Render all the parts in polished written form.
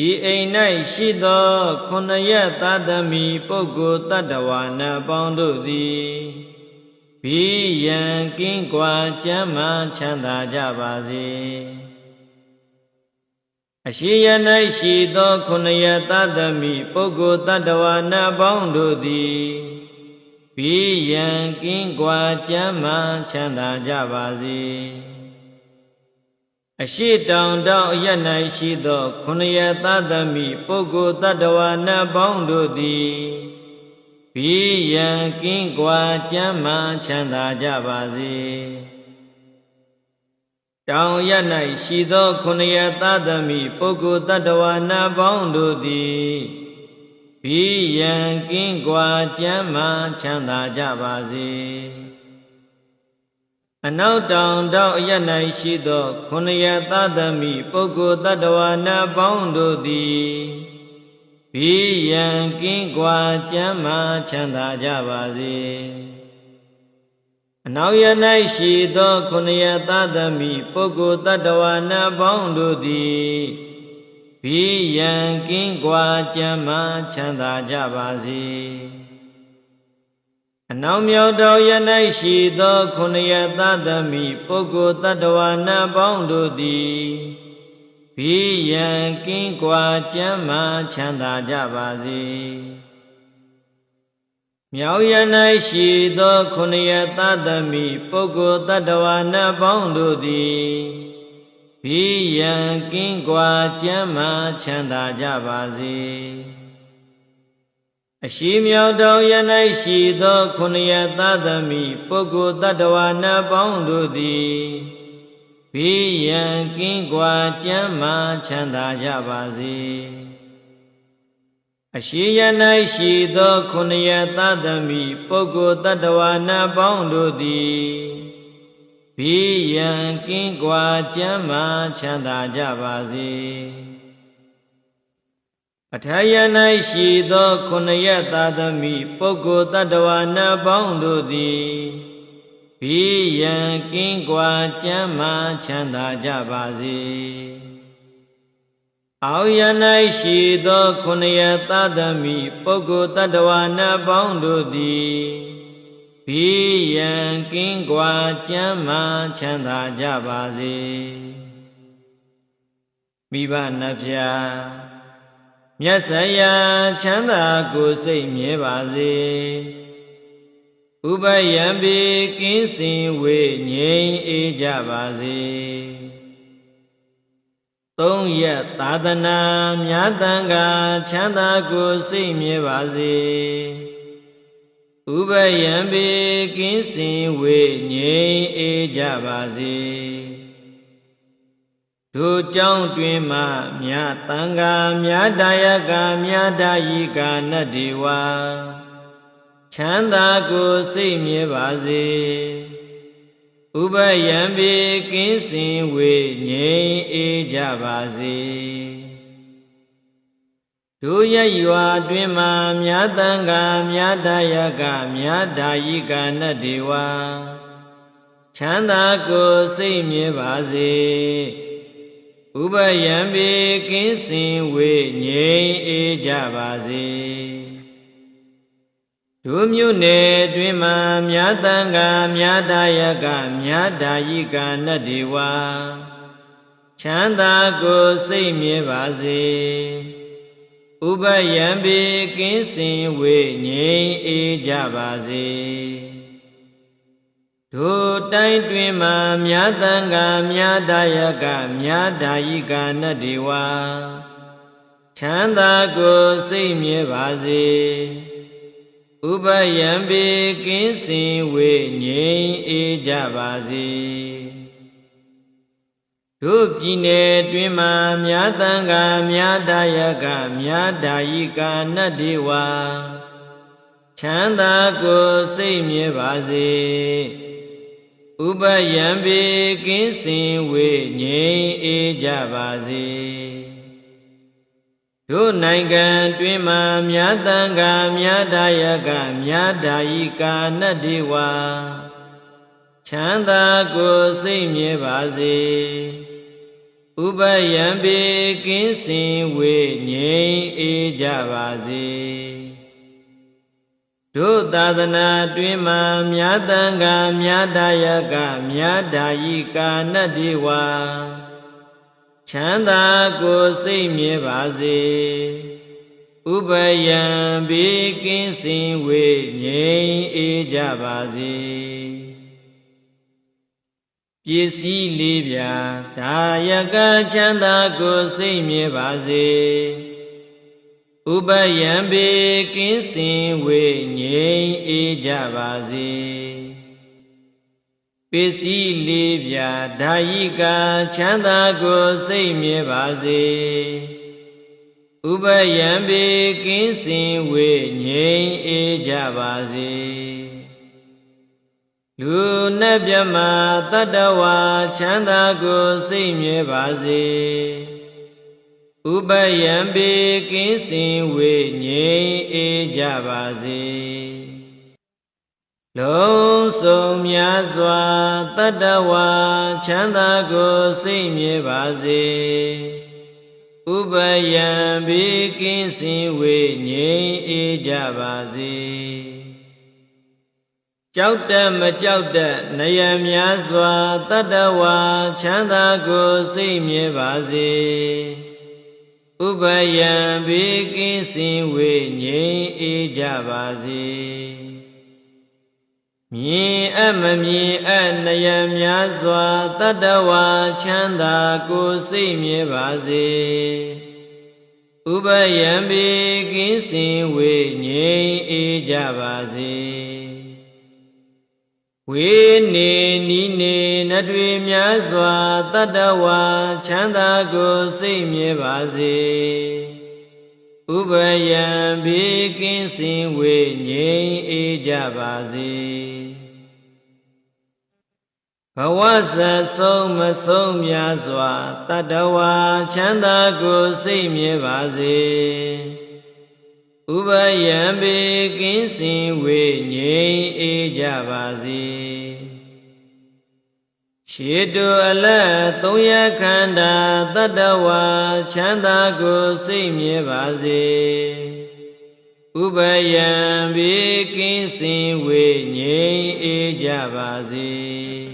ဤအိမ်၌ရှိသောခုနှစ်ရက်သားသမီးပုဂ္ဂိုလ်တတ္တဝါနတ်ပေါင်းတို့သည်ဘိယံကင်းကွာကျမ်းမာချမ်းသာကြပါစေအရှိယ၌ရှိသောခုနှစ်ရက်သားသမီးပုဂ္ဂိုလ်တတ္တဝါနတ်ပေါင်းတို့သည်ဘိယံကင်းကွာကျမ်းမာချမ်းသာကြပါစေအရှိတောင်တောင်အရ၌ရှိသောခုနှစ်ရက်သားသမီးပုဂ္ဂိုလ်တတ္တဝါနတ်ပေါင်းတို့သည်ဘိယံကင်းကွာကျမ်းမာချမ်းသာကြပါစေတောင်ရ၌ရှိသောခုနှစ်ရက်သားသမီးပုဂ္ဂိုလ်တတ္တဝါနတ်ပေါင်းတို့သည်ဘိယံကင်းကွာကျမ်းမာချမ်းသာကြပါစေအနောက်တောင်တောင်အရ၌ရှိသောခုနှစ်ရက်သားသမီးပုဂ္ဂိုလ်တတ္တဝါနတ်ပေါင်းတို့သည်ဘိယံကင်းကွာကျမ်းမာချမ်းသာကြပါစေအနောက်ရ၌ရှိသောခုနှစ်ရက်သားသမီးပုဂ္ဂိုလ်တတ္တဝါနတ်ပေါင်းတို့သည်ဘိယံကင်းကွာကျမ်းမာချမ်းသာကြပါစေအနောက်မြောက်တောင်ရ၌ရှိသောခုနှစ်ရက်သားသမီးပုဂ္ဂိုလ်တတ္တဝါနတ်ပေါင်းတို့သည်ဘိယံကင်းကွာကျမ်းမာချမ်းသာကြပါစေမြောက်ရ၌ရှိသောခုနှစ်ရက်သားသမီးပုဂ္ဂိုလ်တတ္တဝါနတ်ပေါင်းတို့သည်ဘိယံကင်းကွာကျမ်းမာချမ်းသာကြပါစေအရှိမြောက်တောင်ရ၌ရှိသောခုနှစ်ရက်သားသမီးပုဂ္ဂိုလ်တတ္တဝါနတ်ပေါင်းတို့သည်ဘိယံကင်းကွာကျမ်းမာချမ်းသာကြပါစေအရှိရ၌ရှိသောခုနှစ်ရက်သားသမီးပုဂ္ဂိုလ်တတ္တဝါနတ်ပေါင်းတို့သည်ဘိယံကင်းကွာကျမ်းမာချမ်းသာကြပါစေအထာယ၌ရှိသောခုနှစ်ရက်သားသမီးပုဂ္ဂိုလ်တတ္တဝါနတ်ပေါင်းတို့သည်ဘိယံကင်းကွာကျမ်းမာချမ်းသာကြပါစေအောက်ရ၌ရှိသောခုနှစ်ရက်သားသမီးပုဂ္ဂိုလ်တတ္တဝါနတ်ပေါင်းတို့သည်ဘိယံကင်းကွာကျမ်းမာချမ်းသာကြပါစေမိဘနှဖျားမြတ်ဆရာချမ်းသာကိုယ်စိတ်မြဲပါစေဥပယံပိကင်းစင်ဝေငြိမ်အေးကြပါစေသုံးရက်သာသနာမြတ်တန်ခါချမ်းသာကိုယ်စိတ်မြဲပါစေဥပယံပိကင်းစင်ဝေငြိမ်အေးကြပါစေတို့ကြောင့်တွင်မှမြတ်တန်ခါမြတ်ဒါယကမြတ်ဒါယိကာနတ္တိဝါချမ်းသာကိုယ်စိတ်မြဲပါစေဥပယံပိကင်းစင်ဝေငြိမ်အေးကြပါစေတို့ရရွာတွင်မှမြတ်တန်ခါမြတ်ဒါယကမြတ်ဒါယိကာနတ္တိဝါချမ်းသာကိုယ်စိတ်မြဲပါစေဥပယံပိကင်းစင်ဝေငြိမ်အေးကြပါစေတို့မြို့နယ်တွင်မှမြတ်တန်ခါမြတ်ဒါယကမြတ်ဒါယိကာနတ္တိဝါချမ်းသာကိုယ်စိတ်မြဲပါစေဥပယံပိကင်းစင်ဝေငြိမ်အေးကြပါစေတို့တိုင်းတွင်မှမြတ်တန်ခါမြတ်ဒါယကမြတ်ဒါယိကာနတ္တိဝါချမ်းသာကိုယ်စိတ်မြဲပါစေဥပယံပိကင်းစင်ဝေငြိမ်အေးကြပါစေတို့ပြည်နယ်တွင်မှမြတ်တန်ခါမြတ်ဒါယကမြတ်ဒါယိကာနတ္တိဝါချမ်းသာကိုယ်စိတ်မြဲပါစေဥပယံပိကင်းစင်ဝေငြိမ်အေးကြပါစေတို့နိုင်ငံတွင်မှမြတ်တန်ခါမြတ်ဒါယကမြတ်ဒါယိကာနတ္တိဝါချမ်းသာကိုယ်စိတ်မြဲပါစေဥ ဥပယံပေကင်းစင်ဝေငြိမ်းအေးကြပါစေတို့သာသနာတွင်မှမြတ်တန်ခါမြတ်တယကမြတ်ဓာယိကာနတ္တိဝါချမ်းသာကိုစိတ်မြဲပါစေဥပယံဘေးကင်းစင်ဝေငြိမ်းအေးကြပါစေပစ္စည်းလေးပြာဒါယကချမ်းသာကိုစိတ်မြဲပါစေဥပယံဘေးကင်းစင်ဝေငြိမ်းအေးကြပါစေပစ္စည်းလေးပြာဒါယိကချမ်းသာကိုစိတ်မြဲပါစေဥပယံဘေကင်းစင်ဝေငြိမ်းအေးကြပါစေလူနတ်မြမတတ္တဝါချမ်းသာကိုစိတ်မြဲပါစေဥပယံဘေကင်းစင်ဝေငြိမ်းအေးကြပါစေလုံးစုံများစွာတတ္တဝါချမ်းသာကိုစိတ်မြဲပါစေဥပယံဘေကင်းစင်ဝေငြိမ်းအေးကြပါစေကြောက်တတ်မကြောက်တတ်နယံများစွာတတ္တဝါချမ်းသာကိုစိတ်မြဲပါစေဥပယံဘေကင်းစင်ဝေငြိမ်းအေးကြပါစေမြင်အပ်မမြင်အပ်နယံများစွာတတ္တဝါချမ်းသာကိုစိတ်မြဲပါစေဥပယံဘေကင်းစင်ဝေငြိမ်းအေးကြပါစေဝေနေနီးနေနတ်တွေများစွာတတ္တဝါချမ်းသာကိုစိတ်မြဲပါစေဥပယံဘေကင်းစင်ဝေငြိမ်းအေးကြပါစေဘဝဇတ်ဆုံးမဆုံးများစွာတတ္တဝါချမ်းသာကိုစိတ်မြဲပါစေဥပယံဘေကင်းစင်ဝေငြိမ်းအေးကြပါစေရှေတုအလတ်သုံးရခန္ဓာတတ္တဝါချမ်းသာကိုစိတ်မြဲပါစေဥပယံဘေကင်းစင်ဝေငြိမ်းအေးကြပါစေ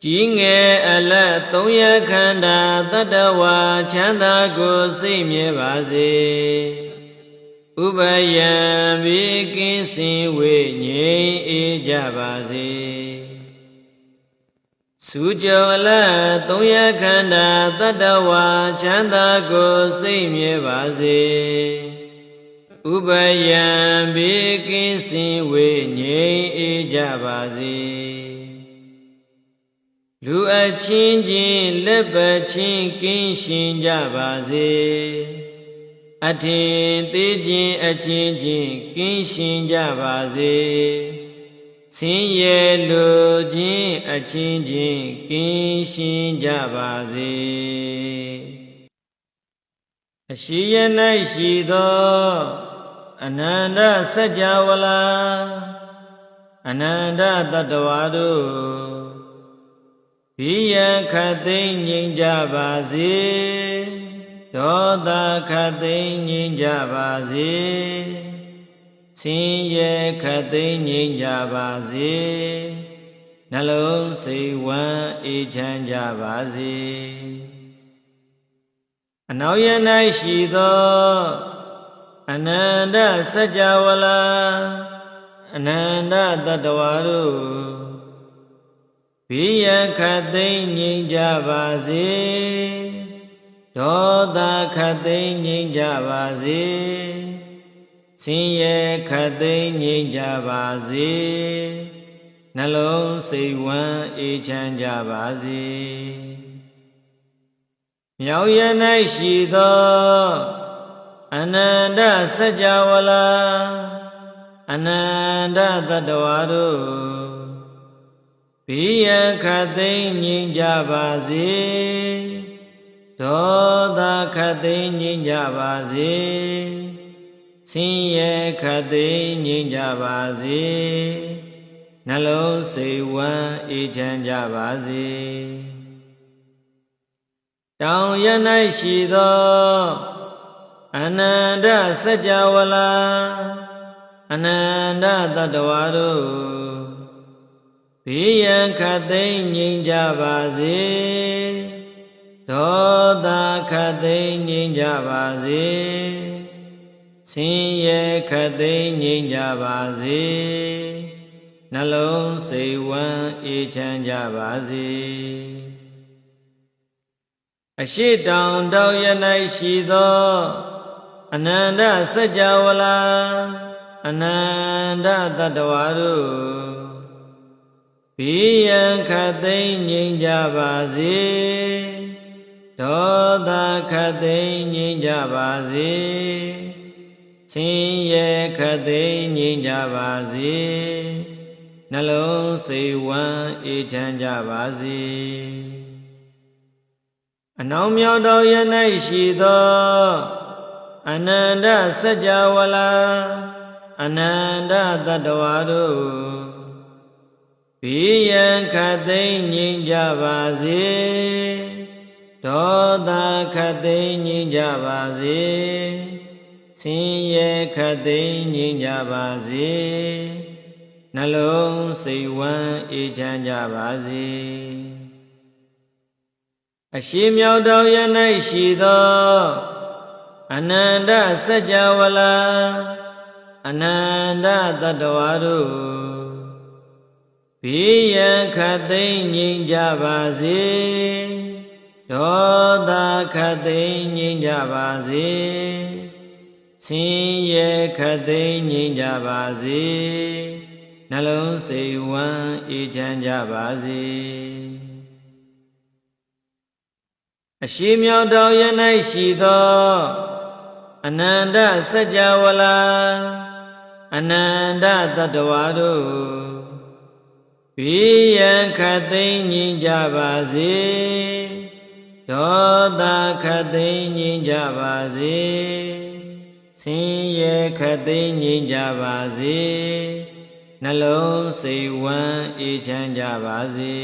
ကြီးငယ်အလတ်သုံးရခန္ဓာတတ္တဝါချမ်းသာကိုစိတ်မြဲပါစေဥပယံဘေကင်းစင်ဝေငြိမ်းအေးကြပါစေစုကြောအလတ်သုံးရခန္ဓာတတ္တဝါချမ်းသာကိုစိတ်မြဲပါစေဥပယံဘေကင်းစင်ဝေငြိမ်းအေးကြပါစေလူအချင်းချင်းလက်ပတ်ချင်းကင်းရှင်ကြပါစေအထင်သေးခြင်းအချင်းချင်းကင်းရှင်ကြပါစေဆင်းရဲလိုခြင်းအချင်းချင်းကင်းရှင်ကြပါစေအရှိယ၌ရှိသောအနန္တစัจ java လာအနန္တတတ္တဝါတို့ဘိယံခတ်သိမ်းငြိမ်းကြပါစေဒေါသခတ်သိမ်းငြိမ်းကြပါစေဆင်းရဲခတ်သိမ်းငြိမ်းကြပါစေနှလုံးစိတ်ဝမ်းအေးချမ်းကြပါစေအနောက်ရ၌ရှိသောအနန္တစัจ java လာအနန္တတတ္တဝါတို့ဘိယံခတ်သိမ်းငြိမ်းကြပါစေဒေါသခတ်သိမ်းငြိမ်းကြပါစေဆင်းရဲခတ်သိမ်းငြိမ်းကြပါစေနှလုံးစိတ်ဝမ်းအေးချမ်းကြပါစေမြောက်ရ၌ရှိသောအနန္တစัจ java လာအနန္တတတ္တဝါတို့ဘိယံခတ်သိမ်းငြိမ်းကြပါစေဒေါသခတ်သိမ်းငြိမ်းကြပါစေဆင်းရဲခတ်သိမ်းငြိမ်းကြပါစေနှလုံးစိတ်ဝမ်းအေးချမ်းကြပါစေ တောင်ရ၌ရှိသောအနန္တစัจ java လာအနန္တတတ္တဝါတို့ဘေးရန်ခတ်သိမ်းငြိမ်းကြပါစေဒေါသခတ်သိမ်းငြိမ်းကြပါစေဆင်းရဲခတ်သိမ်းငြိမ်းကြပါစေနှလုံးစိတ်ဝမ်းအေးချမ်းကြပါစေအရှိတောင်တောင်ရ၌ရှိသောအနန္တစัจ java လာအနန္တတတ္တဝါတို့ဘေးရန်ခတ်သိမ်းငြိမ်းကြပါစေဒေါသခတ်သိမ်းငြိမ်းကြပါစေဆင်းရဲခတ်သိမ်းငြိမ်းကြပါစေနှလုံးစိတ်ဝမ်းအေးချမ်းကြပါစေအနောင်မြောက်တော်ရ၌ရှိသောအနန္တစัจ java လာအနန္တတတ္တဝါတို့ဘေးရန်ခတ်သိမ်းငြိမ်းကြပါစေဒေါသခတ်သိမ်းငြိမ်းကြပါစေဆင်းရဲခတ်သိမ်းငြိမ်းကြပါစေနှလုံးစိတ်ဝမ်းအေးချမ်းကြပါစေအရှိမြောက်တော်ရ၌ရှိသောအနန္တစัจ java လာအနန္တတတ္တဝါတို့ဘေးရန်ခတ်သိမ်းငြိမ်းကြပါစေဒေါသခတ်သိမ်းငြိမ်းကြပါစေဆင်းရဲခတ်သိမ်းငြိမ်းကြပါစေနှလုံးစိတ်ဝမ်းအေးချမ်းကြပါစေအရှိမြောက်တော်ရ၌ရှိသောအနန္တစัจ java လာအနန္တတတ္တဝါတို့ဘေးရန်ခတ်သိမ်းငြိမ်းကြပါစေဒေါသခတ်သိမ်းငြိမ်းကြပါစေဆင်းရဲခတ်သိမ်းငြိမ်းကြပါစေနှလုံးစိတ်ဝမ်းအေးချမ်းကြပါစေ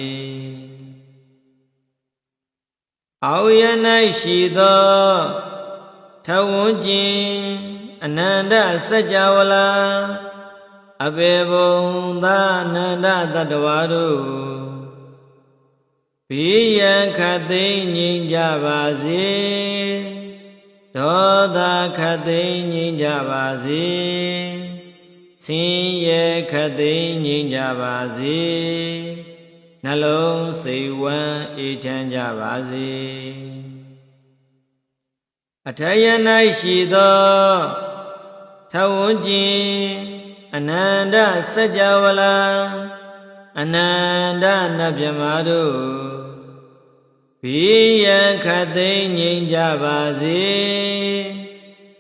အောက်ရ၌ရှိသောထဝန်းကျင်အနန္တစัจ java လာအဘေဘုံသာအနန္တတတ္တဝါတို့ဘေးရန်ခတ်သိမ်းငြိမ်းကြပါစေဒေါသခတ်သိမ်းငြိမ်းကြပါစေဆင်းရဲခတ်သိမ်းငြိမ်းကြပါစေနှလုံးစိတ်ဝမ်းအေးချမ်းကြပါစေအထယ၌ရှိသောထဝန်းကျင်အနန္တစัจ java လာအနန္တနတ်မြမာတို့ဘေးရန်ခတ်သိမ်းငြိမ်းကြပါစေ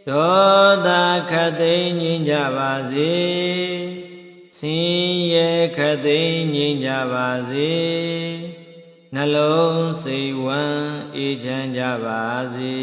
ဒေါသခတ်သိမ်းငြိမ်းကြပါစေဆင်းရဲခတ်သိမ်းငြိမ်းကြပါစေနှလုံးစိတ်ဝမ်းအေးချမ်းကြပါစေ